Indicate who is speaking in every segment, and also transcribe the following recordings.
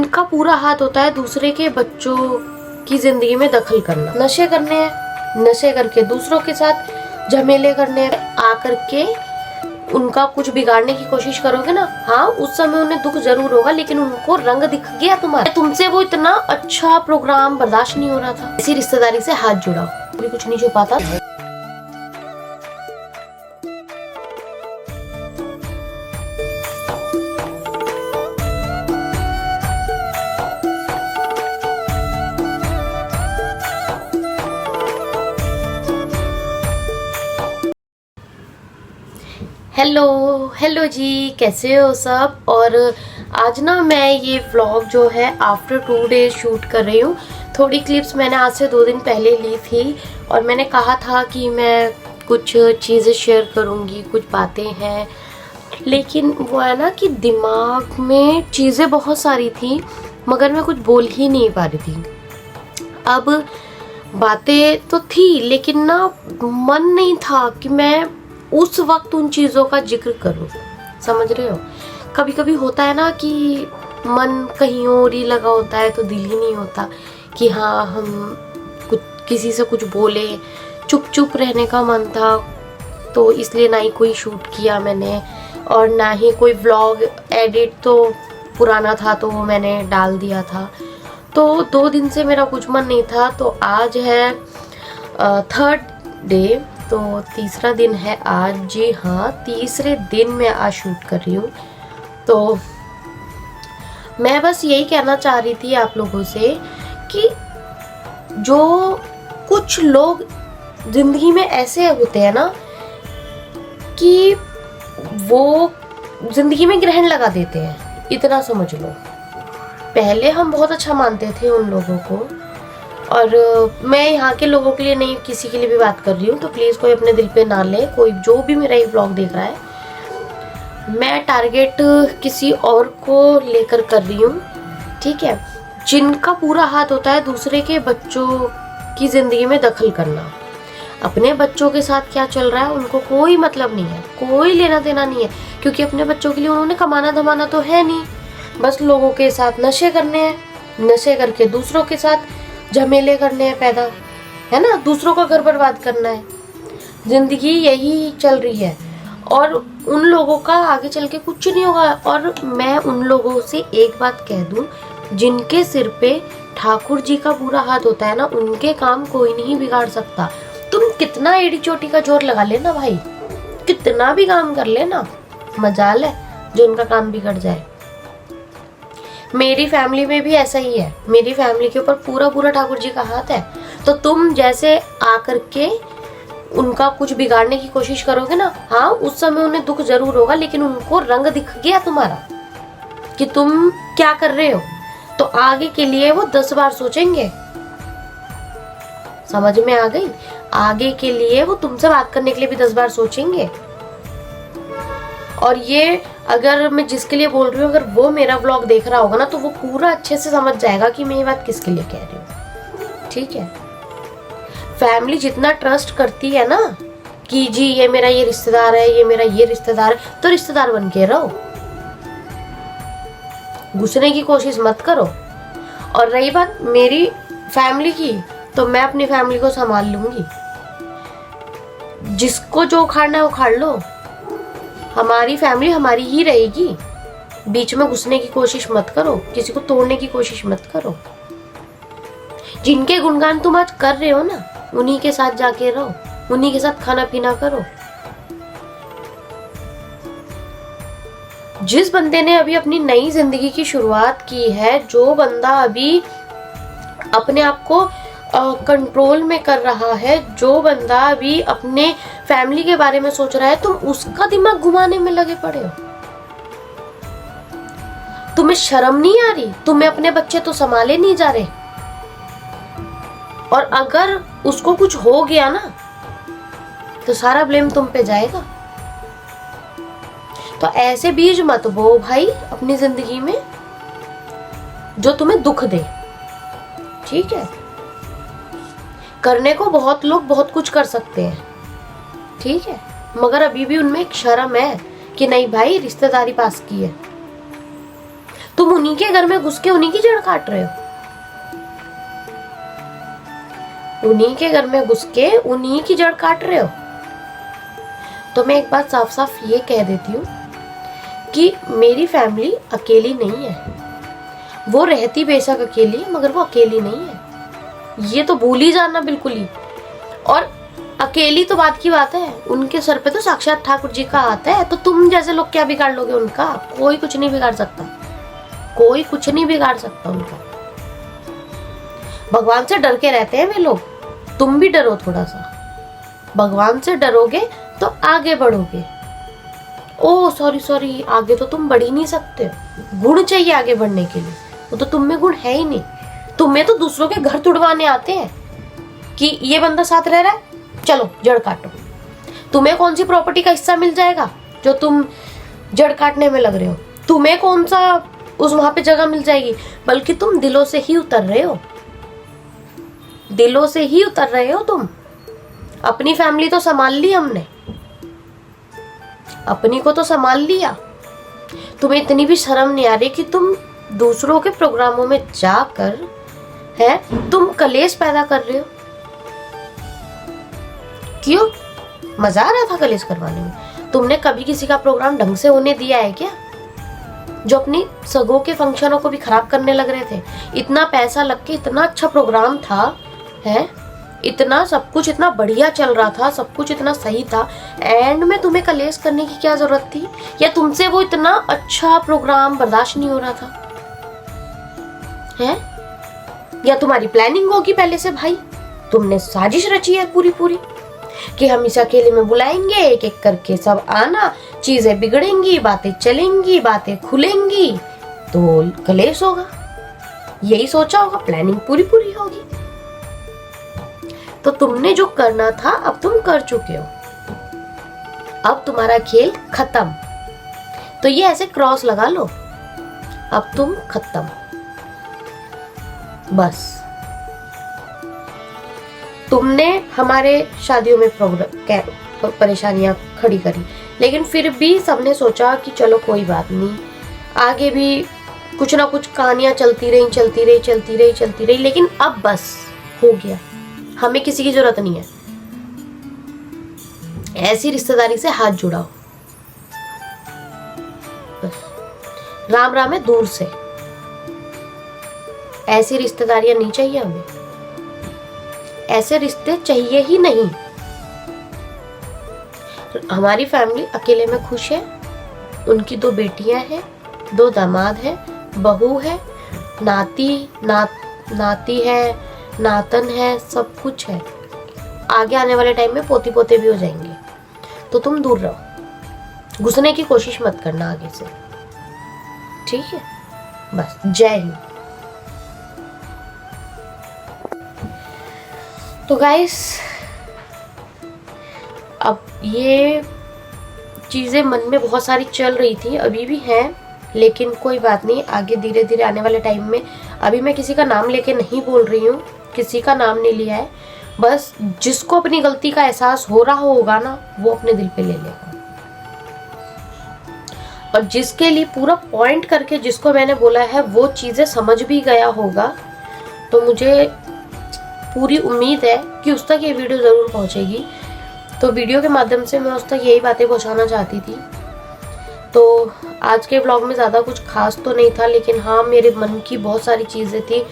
Speaker 1: उनका पूरा हाथ होता है दूसरे के बच्चों की जिंदगी में दखल करना। नशे करने हैं, नशे करके दूसरों के साथ झमेले करने हैं, आकर के उनका कुछ बिगाड़ने की कोशिश करोगे ना, हाँ उस समय उन्हें दुख जरूर होगा, लेकिन उनको रंग दिख गया तुम्हारा। तुमसे वो इतना अच्छा प्रोग्राम बर्दाश्त नहीं हो रहा था। ऐसी रिश्तेदारी से हाथ जुड़ाओ, कभी कुछ नहीं छुपाता। हेलो जी, कैसे हो सब। और आज ना मैं ये व्लॉग जो है आफ्टर 2 डेज शूट कर रही हूँ। थोड़ी क्लिप्स मैंने आज से 2 दिन पहले ली थी और मैंने कहा था कि मैं कुछ चीज़ें शेयर करूँगी, कुछ बातें हैं, लेकिन वो है ना कि दिमाग में चीज़ें बहुत सारी थी मगर मैं कुछ बोल ही नहीं पा रही थी। अब बातें तो थी लेकिन ना मन नहीं था कि मैं उस वक्त उन चीज़ों का जिक्र करूं। समझ रहे हो, कभी कभी होता है ना कि मन कहीं और ही लगा होता है तो दिल ही नहीं होता कि हाँ हम कुछ किसी से कुछ बोले। चुप चुप रहने का मन था तो इसलिए ना ही कोई शूट किया मैंने और ना ही कोई व्लॉग एडिट, तो पुराना था तो वो मैंने डाल दिया था। तो 2 दिन से मेरा कुछ मन नहीं था। तो आज है 3rd डे, तो तीसरा दिन है आज। जी हाँ, तीसरे दिन मैं आज शूट कर रही हूँ। तो मैं बस यही कहना चाह रही थी आप लोगों से कि जो कुछ लोग जिंदगी में ऐसे होते हैं ना कि वो जिंदगी में ग्रहण लगा देते हैं, इतना समझ लो। पहले हम बहुत अच्छा मानते थे उन लोगों को, और मैं यहाँ के लोगों के लिए नहीं, किसी के लिए भी बात कर रही हूँ, तो प्लीज़ कोई अपने दिल पे ना ले। कोई जो भी मेरा ये ब्लॉग देख रहा है, मैं टारगेट किसी और को लेकर कर रही हूँ, ठीक है, जिनका पूरा हाथ होता है दूसरे के बच्चों की ज़िंदगी में दखल करना। अपने बच्चों के साथ क्या चल रहा है उनको कोई मतलब नहीं है, कोई लेना देना नहीं है, क्योंकि अपने बच्चों के लिए उन्होंने कमाना धमाना तो है नहीं। बस लोगों के साथ नशे करने हैं, नशे करके दूसरों के साथ झमेले करने हैं पैदा, है ना, दूसरों का घर बर्बाद करना है। जिंदगी यही चल रही है और उन लोगों का आगे चल के कुछ नहीं होगा। और मैं उन लोगों से एक बात कह दूं, जिनके सिर पे ठाकुर जी का पूरा हाथ होता है ना, उनके काम कोई नहीं बिगाड़ सकता। तुम कितना एड़ी चोटी का जोर लगा लेना भाई, कितना भी काम कर लेना, मजाल है जो उनका काम बिगड़ जाए। मेरी फैमिली में भी ऐसा ही है, मेरी फैमिली के ऊपर पूरा ठाकुर जी का हाथ है। तो तुम जैसे आकर के उनका कुछ बिगाड़ने की कोशिश करोगे ना, हाँ उस समय उन्हें दुख जरूर होगा, लेकिन उनको रंग दिख गया तुम्हारा कि तुम क्या कर रहे हो, तो आगे के लिए वो 10 बार सोचेंगे। समझ में आ गई? आगे के लिए वो तुमसे बात करने के लिए भी 10 बार सोचेंगे। और ये अगर मैं जिसके लिए बोल रही हूँ, अगर वो मेरा व्लॉग देख रहा होगा ना, तो वो पूरा अच्छे से समझ जाएगा कि मैं ये बात किसके लिए कह रही हूँ, ठीक है। फैमिली जितना ट्रस्ट करती है ना कि जी ये मेरा ये रिश्तेदार है, ये मेरा ये रिश्तेदार है, तो रिश्तेदार बन के रहो, घुसने की कोशिश मत करो। और रही बात मेरी फैमिली की, तो मैं अपनी फैमिली को संभाल लूंगी। जिसको जो उखाड़ना है उखाड़ लो, हमारी फैमिली हमारी ही रहेगी। बीच में घुसने की कोशिश मत करो, किसी को तोड़ने की कोशिश मत करो। जिनके गुणगान तुम आज कर रहे हो ना, उन्हीं के साथ जाके रहो, उन्हीं के साथ खाना पीना करो। जिस बंदे ने अभी अपनी नई जिंदगी की शुरुआत की है, जो बंदा अभी अपने आप को कंट्रोल में कर रहा है, जो बंदा अभी अपने फैमिली के बारे में सोच रहा है, तुम उसका दिमाग घुमाने में लगे पड़े हो। तुम्हें शर्म नहीं आ रही? तुम्हें अपने बच्चे तो संभाले नहीं जा रहे, और अगर उसको कुछ हो गया ना तो सारा ब्लेम तुम पे जाएगा। तो ऐसे बीज मत बो भाई अपनी जिंदगी में जो तुम्हें दुख दे, ठीक है। करने को बहुत लोग बहुत कुछ कर सकते हैं, ठीक है, मगर अभी भी उनमें एक शर्म है कि नहीं भाई रिश्तेदारी पास की है। तुम उन्हीं के घर में घुस के उन्हीं की जड़ काट रहे हो, उन्हीं के घर में घुस के उन्हीं की जड़ काट रहे हो। तो मैं एक बात साफ साफ ये कह देती हूँ कि मेरी फैमिली अकेली नहीं है। वो रहती बेशक अकेली है, मगर वो अकेली नहीं है, ये तो भूल ही जाना बिल्कुल ही। और अकेली तो बात की बात है, उनके सर पे तो साक्षात ठाकुर जी का हाथ है। तो तुम जैसे लोग क्या बिगाड़ लोगे उनका? कोई कुछ नहीं बिगाड़ सकता, कोई कुछ नहीं बिगाड़ सकता उनका। भगवान से डर के रहते हैं वे लोग, तुम भी डरो थोड़ा सा। भगवान से डरोगे तो आगे बढ़ोगे। ओ सॉरी, आगे तो तुम बढ़ ही नहीं सकते। गुण चाहिए आगे बढ़ने के लिए, वो तो तुम में गुण है ही नहीं। तुम्हें तो दूसरों के घर तुड़वाने आते हैं कि ये बंदा साथ रह रहा है, चलो जड़ काटो। तुम्हें कौन सी प्रॉपर्टी का हिस्सा मिल जाएगा जो तुम जड़ काटने में लग रहे हो? तुम्हें कौन सा उस वहां पे जगह मिल जाएगी? बल्कि तुम दिलों से ही उतर रहे हो, दिलों से ही उतर रहे हो तुम। अपनी फैमिली तो संभाल ली हमने, अपनी को तो संभाल लिया। तुम्हें इतनी भी शर्म नहीं आ रही कि तुम दूसरों के प्रोग्रामों में जाकर है तुम कलेश पैदा कर रहे हो? क्यों? मजा आ रहा था कलेश करवाने में? तुमने कभी किसी का प्रोग्राम ढंग से होने दिया है क्या? जो अपनी सगों के फंक्शनों को भी खराब करने लग रहे थे। इतना पैसा लग के इतना अच्छा प्रोग्राम था, है इतना सब कुछ इतना बढ़िया चल रहा था, सब कुछ इतना सही था, एंड में तुम्हें कलेश करने की क्या जरूरत थी? या तुमसे वो इतना अच्छा प्रोग्राम बर्दाश्त नहीं हो रहा था, है? या तुम्हारी प्लानिंग होगी पहले से? भाई तुमने साजिश रची है पूरी पूरी कि हम इस अकेले में बुलाएंगे, एक एक करके सब आना, चीजें बिगड़ेंगी, बातें चलेंगी, बातें खुलेंगी तो कलेश होगा। यही सोचा होगा, प्लानिंग पूरी पूरी होगी। तो तुमने जो करना था अब तुम कर चुके हो, अब तुम्हारा खेल खत्म। तो ये ऐसे क्रॉस लगा लो, अब तुम खत्म बस। तुमने हमारे शादियों में परेशानियां खड़ी करी, लेकिन फिर भी सबने सोचा कि चलो कोई बात नहीं, आगे भी कुछ ना कुछ कहानियां चलती रही। लेकिन अब बस हो गया, हमें किसी की जरूरत नहीं है। ऐसी रिश्तेदारी से हाथ जुड़ाओ बस। राम राम है दूर से, ऐसी रिश्तेदारियां नहीं चाहिए हमें, ऐसे रिश्ते चाहिए ही नहीं। हमारी फैमिली अकेले में खुश है, उनकी 2 बेटियां हैं, 2 दामाद हैं, बहू है, नाती है, नातन है, सब कुछ है। आगे आने वाले टाइम में पोती पोते भी हो जाएंगे। तो तुम दूर रहो, घुसने की कोशिश मत करना आगे से, ठीक है? बस जय हिंद। तो गाइस, अब ये चीज़ें मन में बहुत सारी चल रही थी, अभी भी हैं, लेकिन कोई बात नहीं, आगे धीरे धीरे आने वाले टाइम में। अभी मैं किसी का नाम लेके नहीं बोल रही हूँ, किसी का नाम नहीं लिया है, बस जिसको अपनी गलती का एहसास हो रहा होगा ना, वो अपने दिल पे ले लेगा। और जिसके लिए पूरा पॉइंट करके जिसको मैंने बोला है वो चीज़ें समझ भी गया होगा, तो मुझे पूरी उम्मीद है कि उस तक ये वीडियो ज़रूर पहुंचेगी। तो वीडियो के माध्यम से मैं उस तक यही बातें पहुंचाना चाहती थी। तो आज के ब्लॉग में ज़्यादा कुछ खास तो नहीं था, लेकिन हाँ, मेरे मन की बहुत सारी चीज़ें थी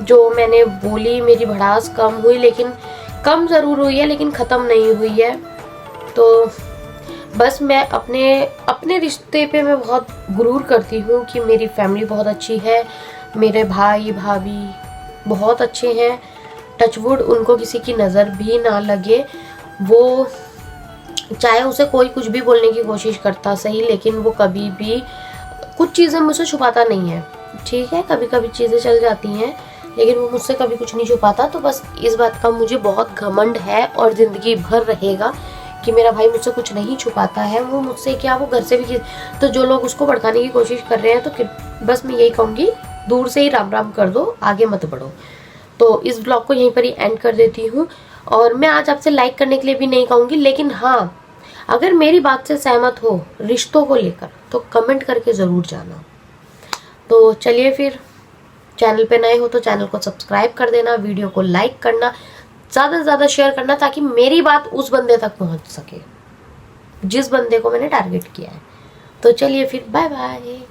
Speaker 1: जो मैंने बोली। मेरी भड़ास कम हुई, लेकिन कम ज़रूर हुई है, लेकिन ख़त्म नहीं हुई है। तो बस मैं अपने रिश्ते पे मैं बहुत गुरूर करती हूँ कि मेरी फैमिली बहुत अच्छी है, मेरे भाई भाभी बहुत अच्छे हैं। टचवुड उनको किसी की नज़र भी ना लगे, वो चाहे उसे कोई कुछ भी बोलने की कोशिश करता सही, लेकिन वो कभी भी कुछ चीज़ें मुझसे छुपाता नहीं है, ठीक है? कभी कभी चीज़ें चल जाती हैं, लेकिन वो मुझसे कभी कुछ नहीं छुपाता। तो बस इस बात का मुझे बहुत घमंड है और ज़िंदगी भर रहेगा कि मेरा भाई मुझसे कुछ नहीं छुपाता है। वो मुझसे क्या, वो घर से भी, तो जो लोग उसको भड़काने की कोशिश कर रहे हैं, तो बस मैं यही कहूँगी, दूर से ही राम राम कर दो, आगे मत बढ़ो। तो इस ब्लॉग को यहीं पर ही एंड कर देती हूँ। और मैं आज आपसे लाइक करने के लिए भी नहीं कहूँगी, लेकिन हाँ, अगर मेरी बात से सहमत हो रिश्तों को लेकर, तो कमेंट करके ज़रूर जाना। तो चलिए फिर, चैनल पे नए हो तो चैनल को सब्सक्राइब कर देना, वीडियो को लाइक करना, ज़्यादा से ज़्यादा शेयर करना, ताकि मेरी बात उस बंदे तक पहुंच सके जिस बंदे को मैंने टारगेट किया है। तो चलिए फिर, बाय बाय।